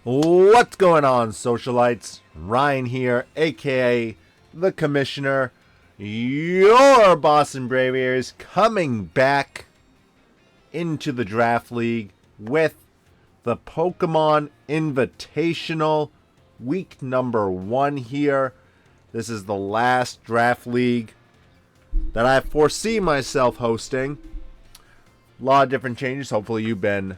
What's going on, socialites? Ryan here, aka the Commissioner, your Boston Braviaries, coming back into the Draft League with the Pokemon Invitational, week number 1 here. This is the last Draft League that I foresee myself hosting. A lot of different changes. Hopefully you've been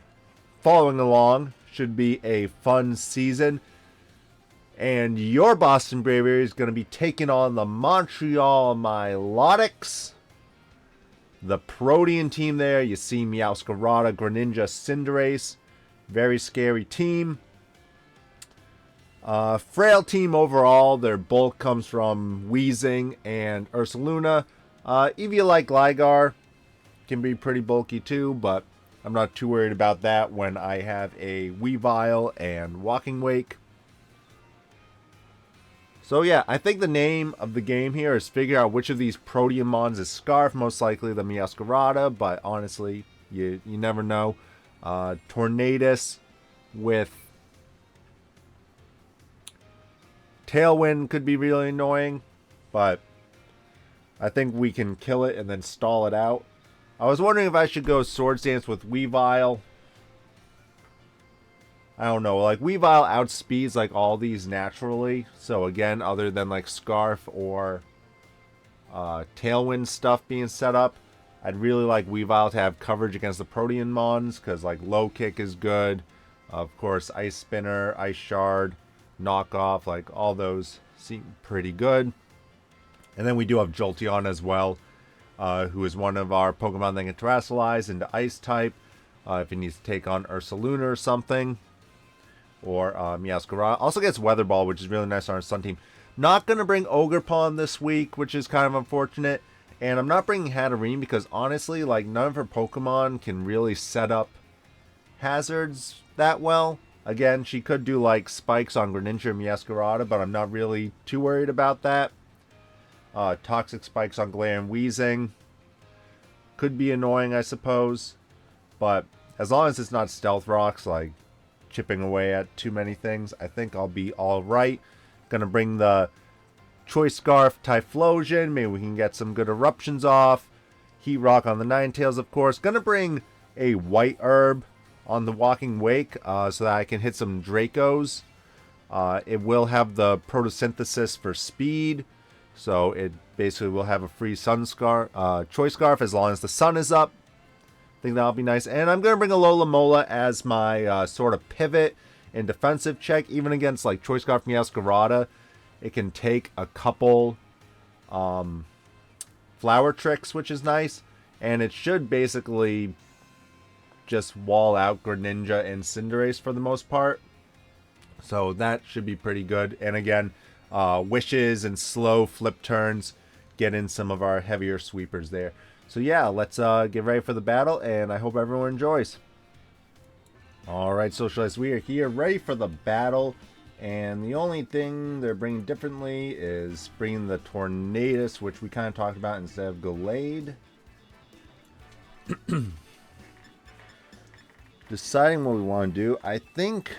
following along. Should be a fun season. And your Boston Braviary is going to be taking on the Montreal Milotics. The Protean team there. You see Meowscarada, Greninja, Cinderace. Very scary team. Frail team overall. Their bulk comes from Weezing and Ursaluna. If you like Gligar, can be pretty bulky too, but I'm not too worried about that when I have a Weavile and Walking Wake. So yeah, I think the name of the game here is figure out which of these Protean mons is Scarf. Most likely the Meowscarada, but honestly, you never know. Tornadus with Tailwind could be really annoying, but I think we can kill it and then stall it out. I was wondering if I should go Swords Dance with Weavile. I don't know. Like, Weavile outspeeds, like, all these naturally. So, again, other than, like, Scarf or Tailwind stuff being set up, I'd really like Weavile to have coverage against the Protean mons. Because, like, Low Kick is good. Of course, Ice Spinner, Ice Shard, Knockoff. Like, all those seem pretty good. And then we do have Jolteon as well. Who is one of our Pokemon that can Terastallize into Ice type. If he needs to take on Ursaluna or something. Or Meowscarada. Also gets Weather Ball, which is really nice on our Sun team. Not going to bring Ogerpon this week, which is kind of unfortunate. And I'm not bringing Hatterene because honestly, like, none of her Pokemon can really set up hazards that well. Again, she could do like spikes on Greninja and Meowscarada, but I'm not really too worried about that. Toxic spikes on Galarian Weezing could be annoying, I suppose, but as long as it's not Stealth Rocks, like chipping away at too many things, I think I'll be all right. Gonna bring the Choice Scarf, Typhlosion. Maybe we can get some good eruptions off. Heat Rock on the Ninetales, of course. Gonna bring a White Herb on the Walking Wake so that I can hit some Dracos. It will have the Photosynthesis for speed. So it basically will have a free Choice Scarf as long as the sun is up. I think that'll be nice. And I'm going to bring a Alomomola as my sort of pivot and defensive check. Even against like Choice Scarf Meowscarada, it can take a couple flower tricks, which is nice. And it should basically just wall out Greninja and Cinderace for the most part. So that should be pretty good. And again, wishes and slow flip turns get in some of our heavier sweepers there. So yeah, let's get ready for the battle, and I hope everyone enjoys. Alright, Socialites, we are here ready for the battle, and the only thing they're bringing differently is bringing the Tornadus, which we kind of talked about, instead of Gallade. Deciding what we want to do, I think...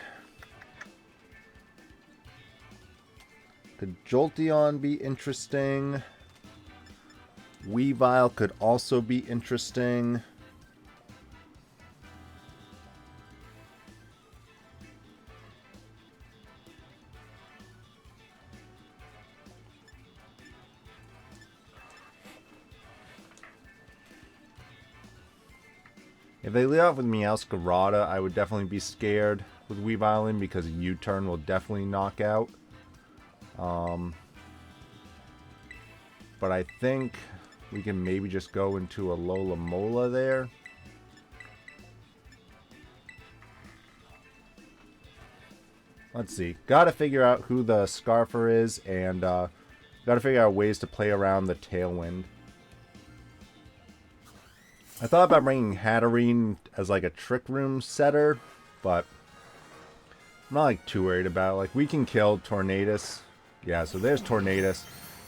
Could Jolteon be interesting? Weavile could also be interesting. If they lead off with Meowscarada, I would definitely be scared with Weavile in because a U-turn will definitely knock out. But I think we can maybe just go into a Alomomola there. Let's see. Gotta figure out who the Scarfer is, and gotta figure out ways to play around the Tailwind. I thought about bringing Hatterene as like a Trick Room setter, but I'm not like too worried about it. Like, we can kill Tornadus. Yeah, so there's Tornadus.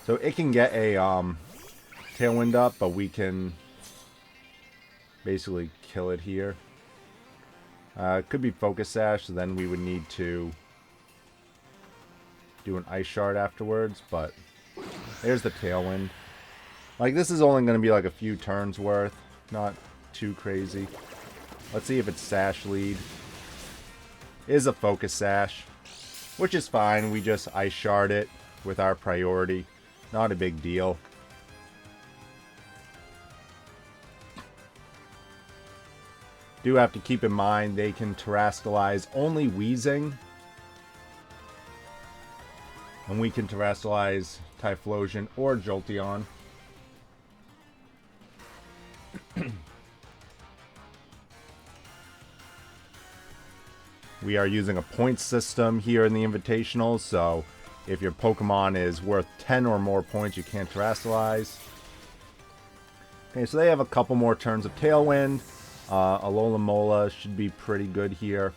So it can get a Tailwind up, but we can basically kill it here. It could be Focus Sash, so then we would need to do an Ice Shard afterwards, but there's the Tailwind. Like, this is only going to be like a few turns worth, not too crazy. Let's see if it's Sash Lead. It is a Focus Sash, which is fine. We just Ice Shard it with our priority. Not a big deal. Do have to keep in mind they can Terrastallize only Weezing. And we can Terrastallize Typhlosion or Jolteon. We are using a point system here in the Invitational, so if your Pokemon is worth 10 or more points, you can't Terrastallize. Okay, so they have a couple more turns of Tailwind. Alomomola should be pretty good here.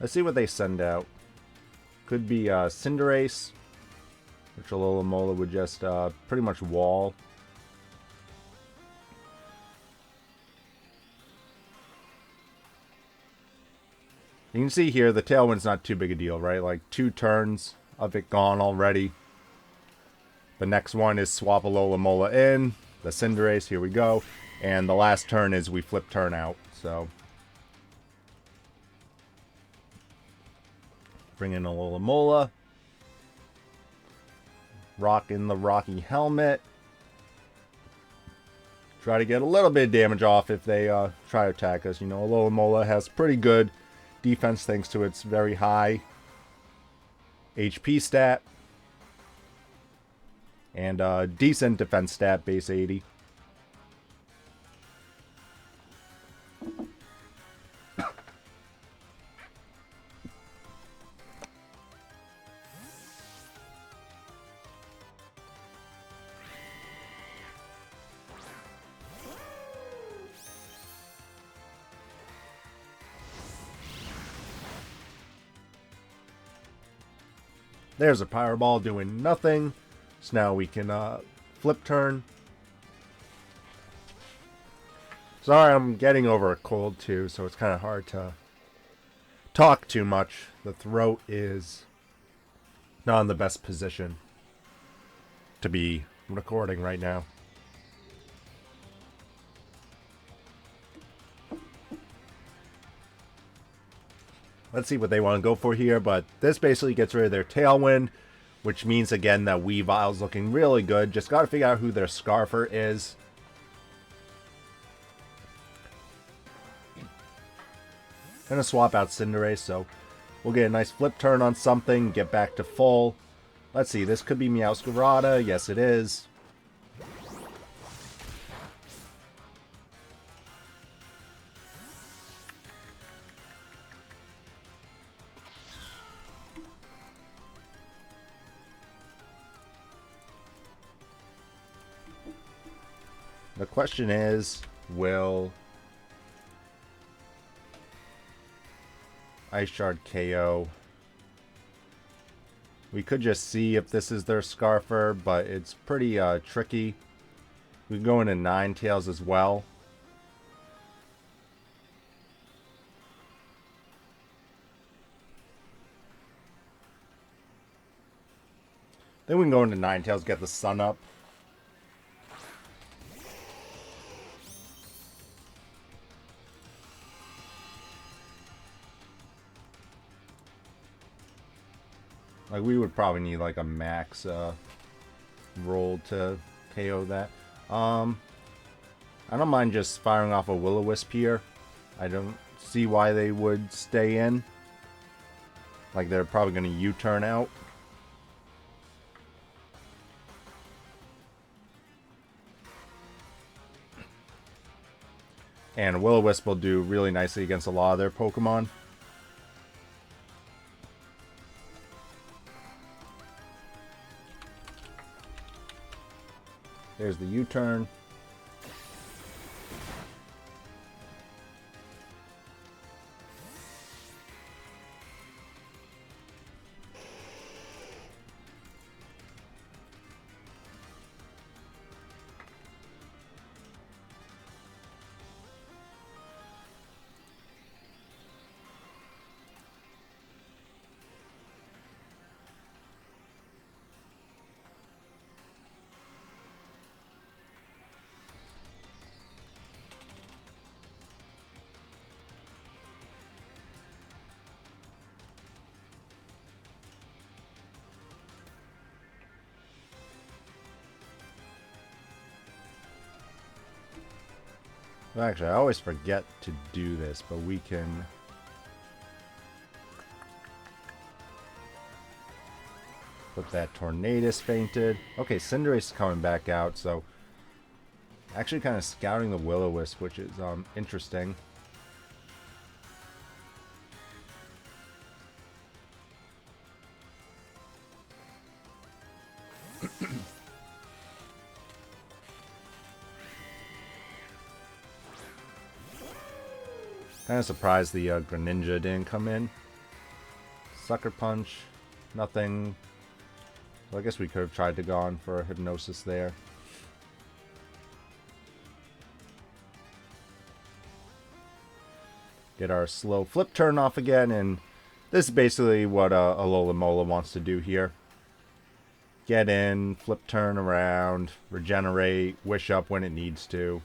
Let's see what they send out. Could be Cinderace, which Alomomola would just pretty much wall. You can see here the Tailwind's not too big a deal, right? Like 2 turns of it gone already. The next one is swap Alomomola in. The Cinderace, here we go. And the last turn is we flip turn out. So bring in Alomomola. Rock in the Rocky Helmet. Try to get a little bit of damage off if they try to attack us. You know, Alomomola has pretty good defense thanks to its very high HP stat. And decent defense stat, base 80. There's a Power Ball doing nothing. So now we can flip turn. Sorry, I'm getting over a cold too, so it's kind of hard to talk too much. The throat is not in the best position to be recording right now. Let's see what they want to go for here, but this basically gets rid of their Tailwind, which means again that Weavile's looking really good. Just got to figure out who their Scarfer is. Gonna swap out Cinderace, so we'll get a nice flip turn on something, get back to full. Let's see, this could be Meowscarada. Yes, it is. The question is, will Ice Shard KO? We could just see if this is their Scarfer, but it's pretty tricky. We can go into Ninetales as well. Then we can go into Ninetales, get the sun up. Like, we would probably need, like, a max roll to KO that. I don't mind just firing off a Will-O-Wisp here. I don't see why they would stay in. Like, they're probably going to U-turn out. And Will-O-Wisp will do really nicely against a lot of their Pokemon. There's the U-turn. Well, actually, I always forget to do this, but we can... Put that Tornadus fainted. Okay, Cinderace is coming back out, so... Actually kind of scouting the Will-O-Wisp, which is interesting. Kind of surprised the Greninja didn't come in. Sucker Punch, nothing. Well, I guess we could have tried to go on for a Hypnosis there. Get our slow flip turn off again, and this is basically what Alomomola wants to do here. Get in, flip turn around, regenerate, wish up when it needs to.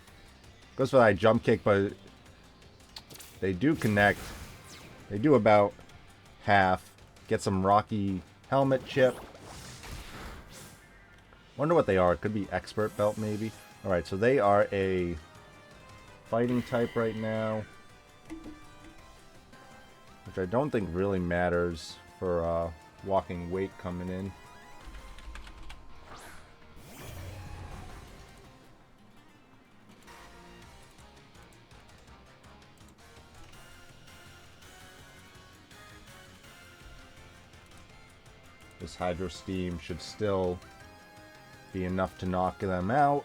Goes for that jump kick, but they do connect. They do about half. Get some Rocky Helmet chip. Wonder what they are. It could be Expert Belt, maybe. Alright, so they are a fighting type right now. Which I don't think really matters for walking weight coming in. This Hydro Steam should still be enough to knock them out.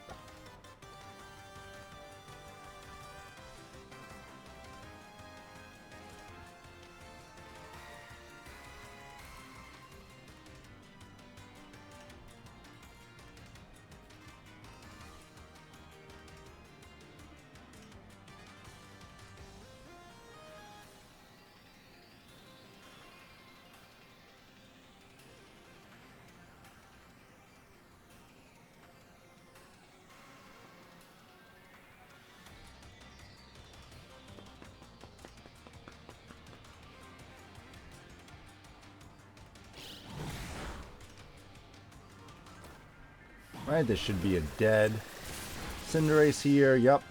Right, this should be a dead Cinderace here, yep.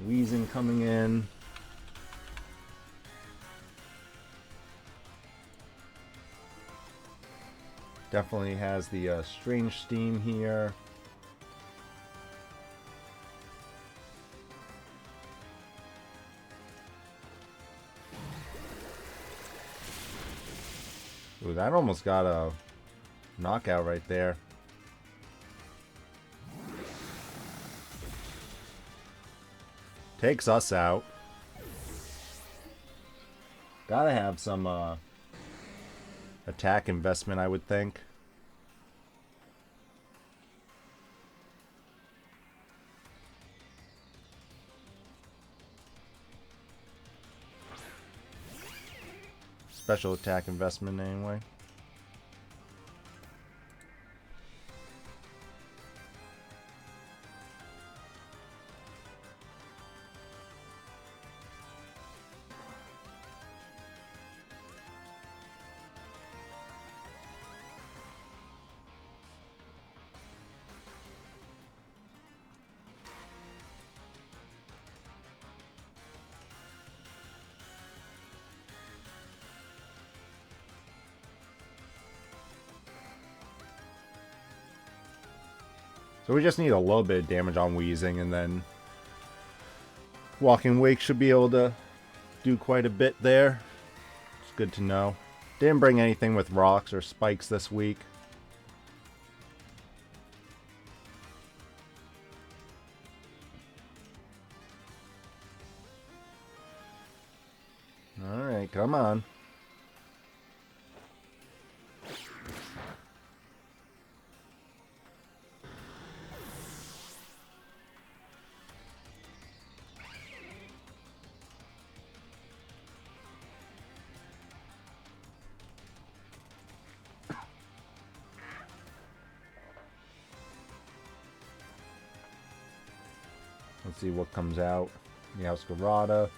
Weezing coming in. Definitely has the Strange Steam here. Ooh, that almost got a knockout right there. Takes us out. Gotta have some attack investment, I would think. Special attack investment anyway. So we just need a little bit of damage on Weezing, and then Walking Wake should be able to do quite a bit there. It's good to know. Didn't bring anything with rocks or spikes this week. Alright, come on. Let's see what comes out. Meowscarada.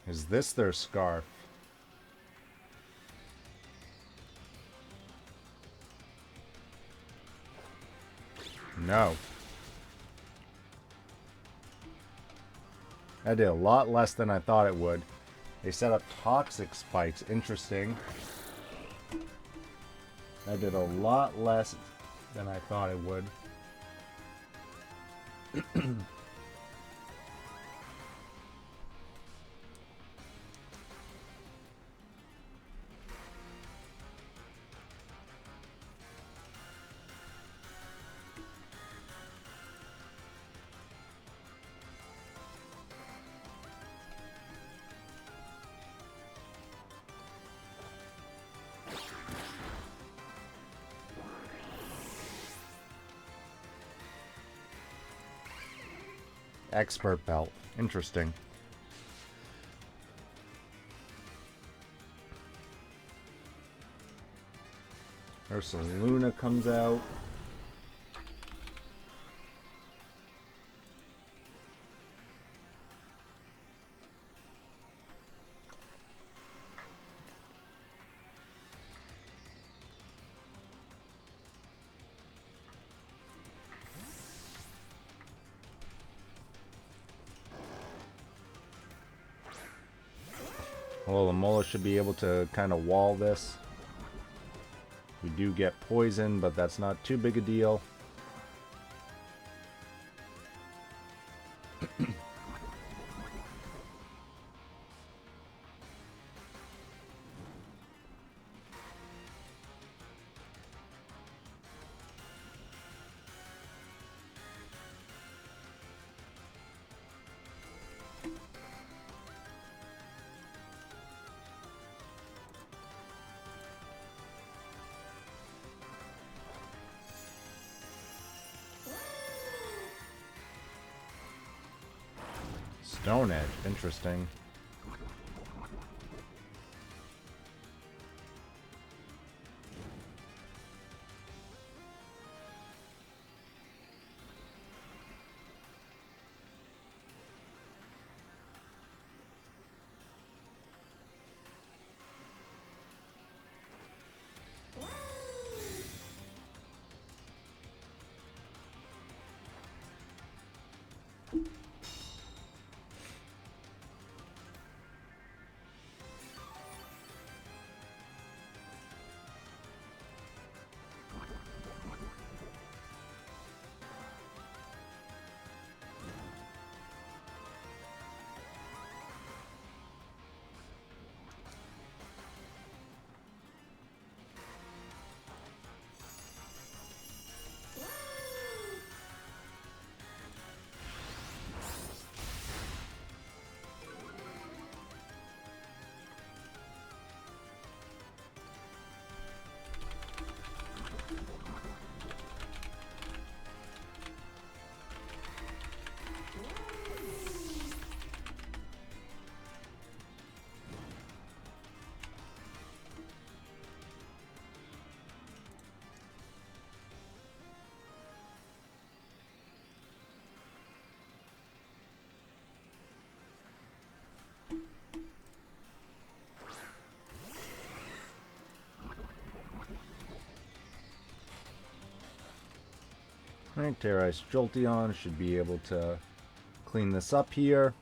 Is this their scarf? No. That did a lot less than I thought it would. They set up toxic spikes. Interesting. That did a lot less than I thought it would. Expert belt. Interesting. Ursaluna comes out. Alomomola should be able to kind of wall this. We do get poison, but that's not too big a deal. Stone Edge, interesting. Ninetales Jolteon should be able to clean this up here.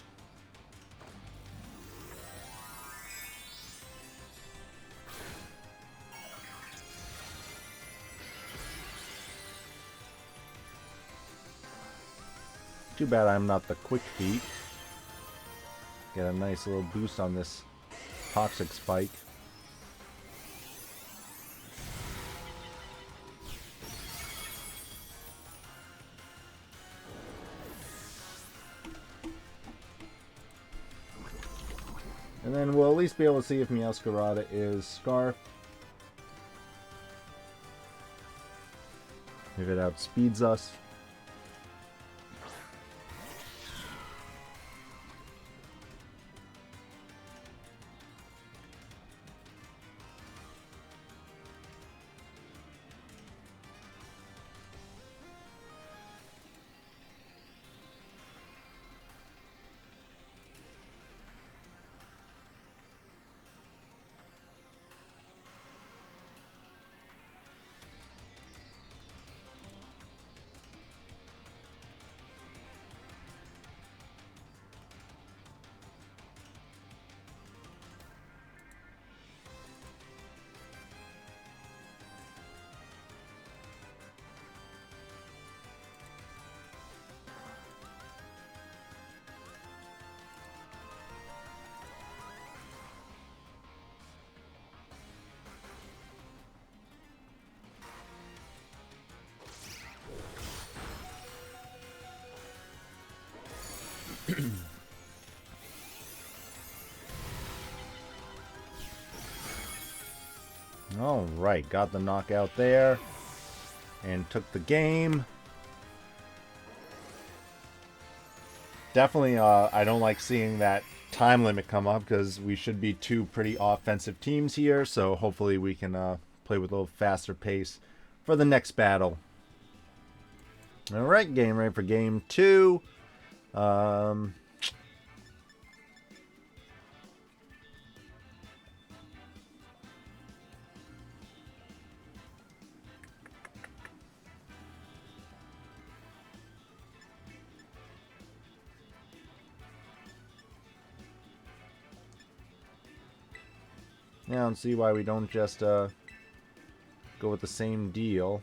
Too bad I'm not the quick feet. Get a nice little boost on this toxic spike. And then we'll at least be able to see if Meowscarada is Scarf. If it outspeeds us. Alright, got the knockout there. And took the game. Definitely, I don't like seeing that time limit come up because we should be two pretty offensive teams here. So hopefully we can play with a little faster pace for the next battle. Alright, game ready for game 2. Yeah, I don't see why we don't just go with the same deal.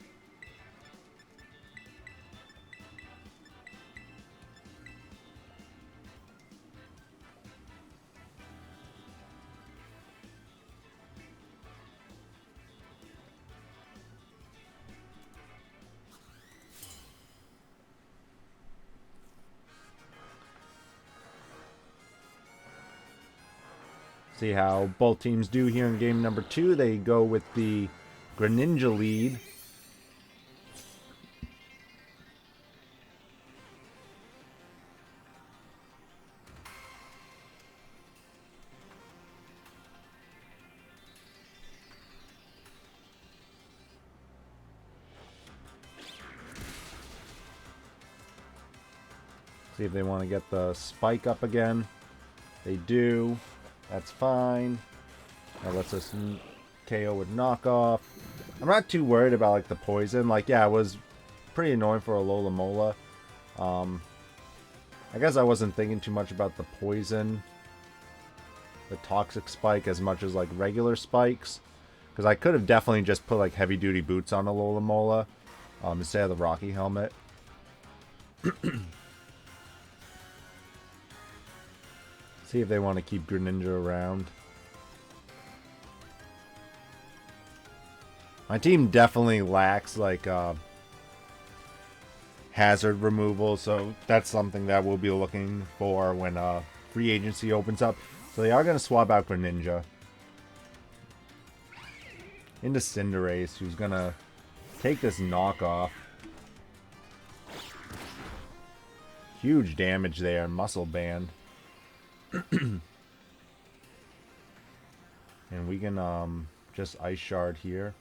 See how both teams do here in game number 2. They go with the Greninja lead. See if they want to get the spike up again. They do. That's fine. That lets us KO with knockoff. I'm not too worried about like the poison. Like, yeah, it was pretty annoying for a Alomomola. I guess I wasn't thinking too much about the poison, the toxic spike, as much as like regular spikes. Because I could have definitely just put like heavy duty boots on a Alomomola instead of the Rocky helmet. See if they want to keep Greninja around. My team definitely lacks like hazard removal, so that's something that we'll be looking for when free agency opens up. So they are going to swap out Greninja into Cinderace, who's going to take this knockoff. Huge damage there, muscle band. And we can just Ice Shard here.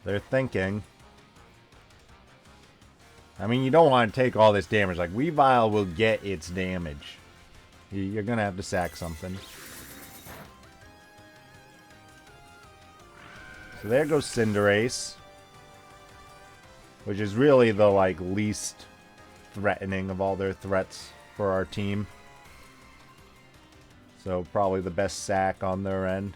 They're thinking. I mean, you don't want to take all this damage. Like, Weavile will get its damage. You're going to have to sack something. So there goes Cinderace. Which is really the, like, least threatening of all their threats for our team. So probably the best sack on their end.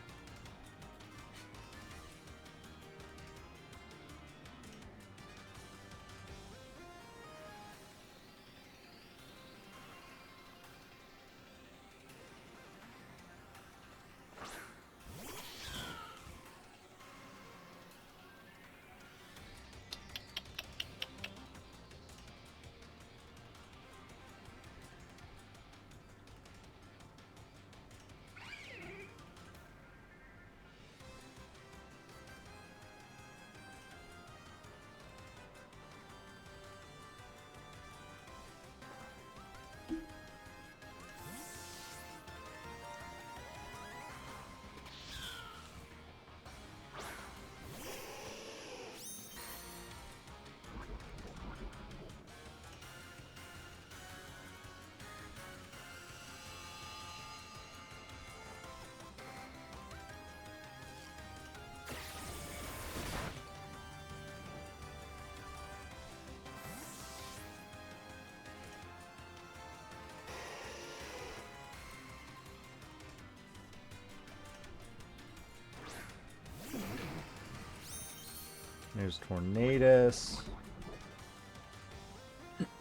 There's Tornadus.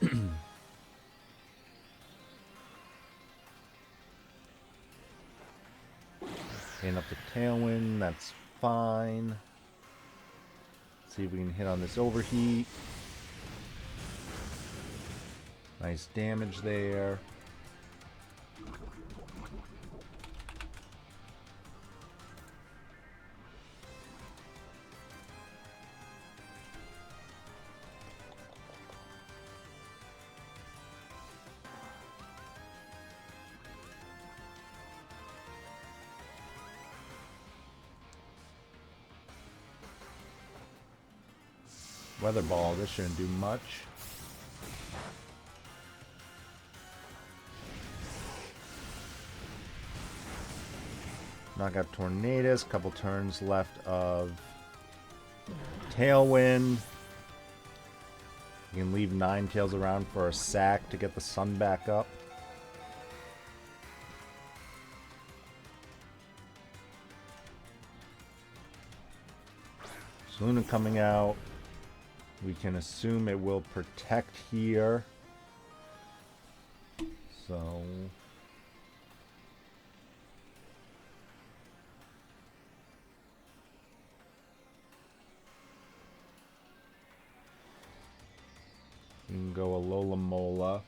And up the Tailwind, that's fine. Let's see if we can hit on this Overheat. Nice damage there. Weather Ball, this shouldn't do much. Knock out Tornadus, couple turns left of Tailwind. You can leave Ninetales around for a sack to get the sun back up. Ursaluna coming out. We can assume it will protect here. So we can go Alomomola.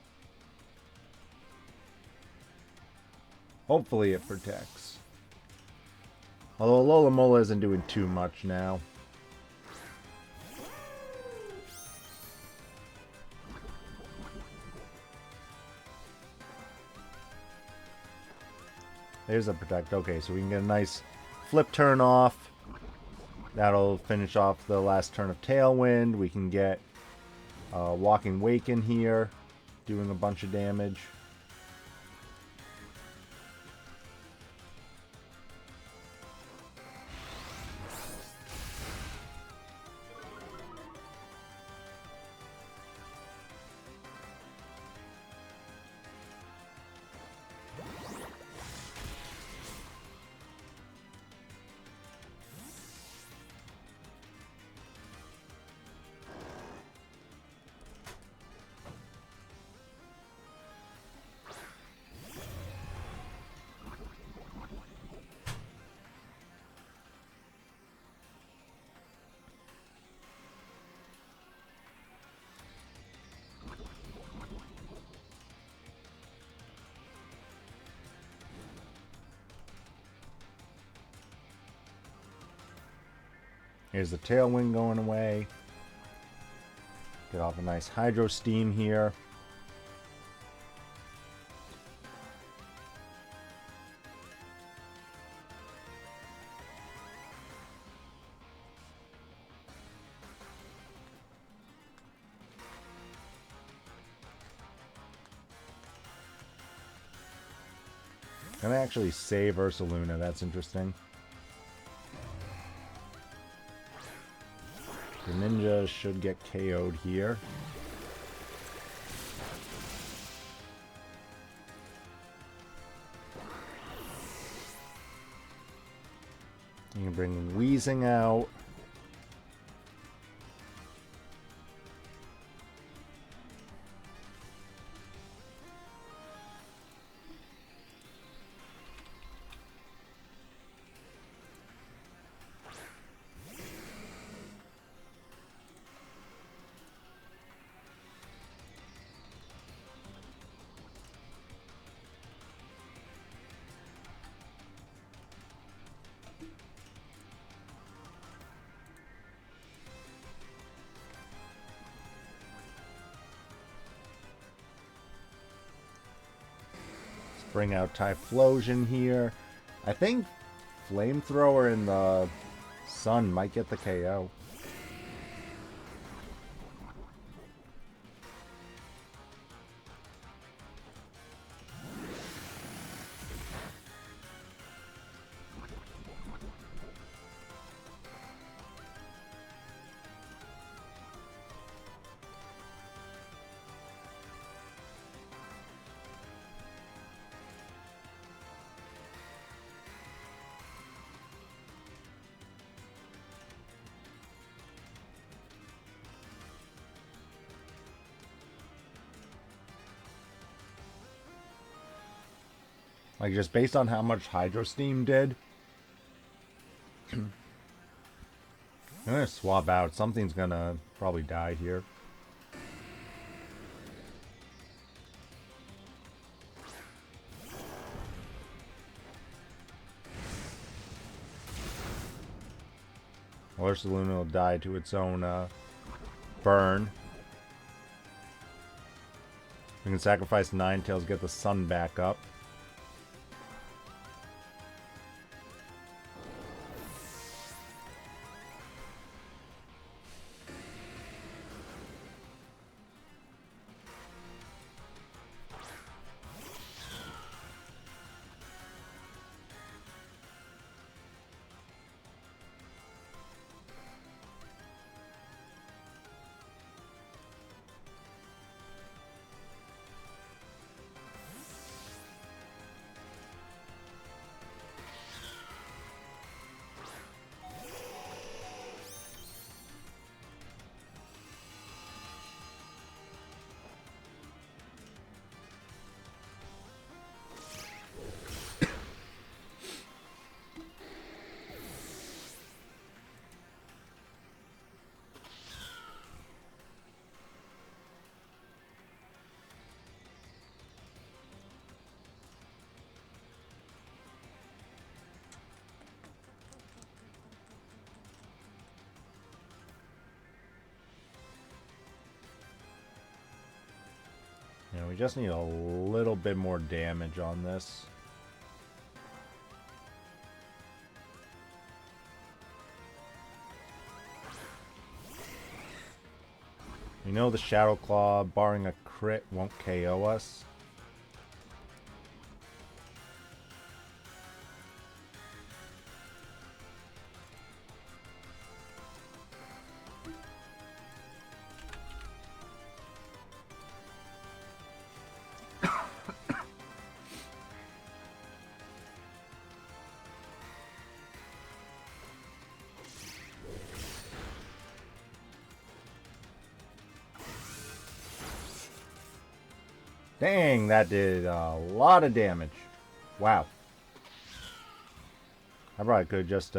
Hopefully it protects. Although Alomomola isn't doing too much now. There's a protect. Okay, so we can get a nice flip turn off. That'll finish off the last turn of Tailwind. We can get Walking Wake in here, doing a bunch of damage. Here's the Tailwind going away. Get off a nice Hydro Steam here. Gonna actually save Ursaluna, that's interesting. Greninja should get KO'd here. You can bring Weezing out. Bring out Typhlosion here. I think Flamethrower in the sun might get the KO. Like, just based on how much Hydro Steam did. I'm gonna swap out. Something's gonna probably die here. Ursaluna will die to its own burn. We can sacrifice Ninetales, get the sun back up. Yeah, we just need a little bit more damage on this. We know the Shadow Claw, barring a crit, won't KO us. Dang, that did a lot of damage. Wow. I probably could have just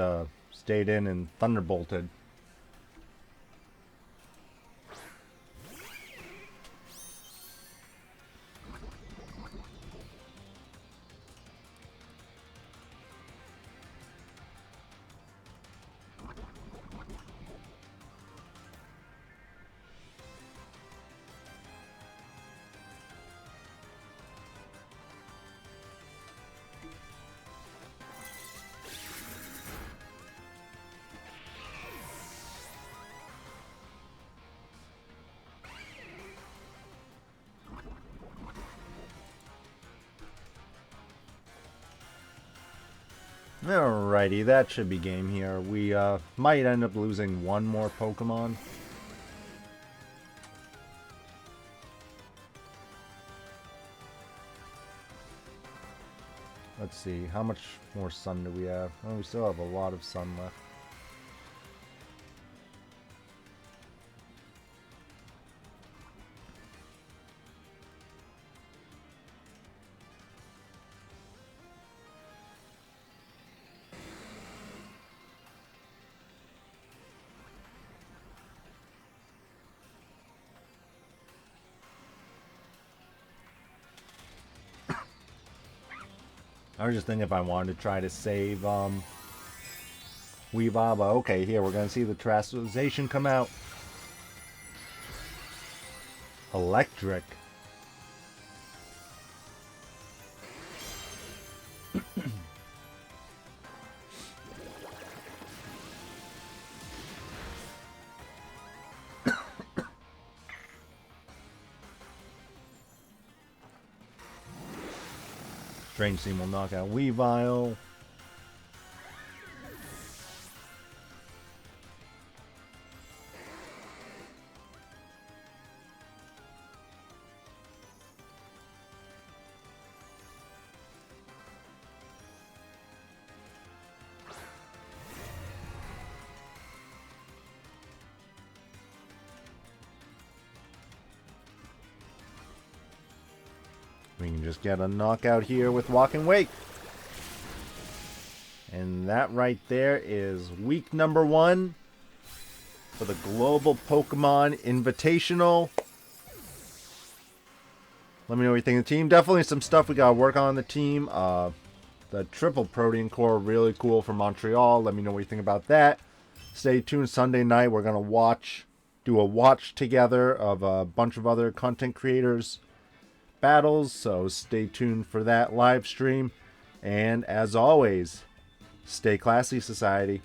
stayed in and thunderbolted. Alrighty, that should be game here. We might end up losing one more Pokemon. Let's see, how much more sun do we have? Oh, we still have a lot of sun left. I was just thinking if I wanted to try to save Weavile, but okay, here we're gonna see the Typhlosian come out. Electric. Strange Seam will knock out Weavile. We can just get a knockout here with Walk and Wake. And that right there is week number 1 for the Global Pokémon Invitational. Let me know what you think of the team. Definitely some stuff we got to work on the team. The triple Protean core, really cool for Montreal. Let me know what you think about that. Stay tuned. Sunday night, we're going to do a watch together of a bunch of other content creators battles, so stay tuned for that live stream. And as always, stay classy, society.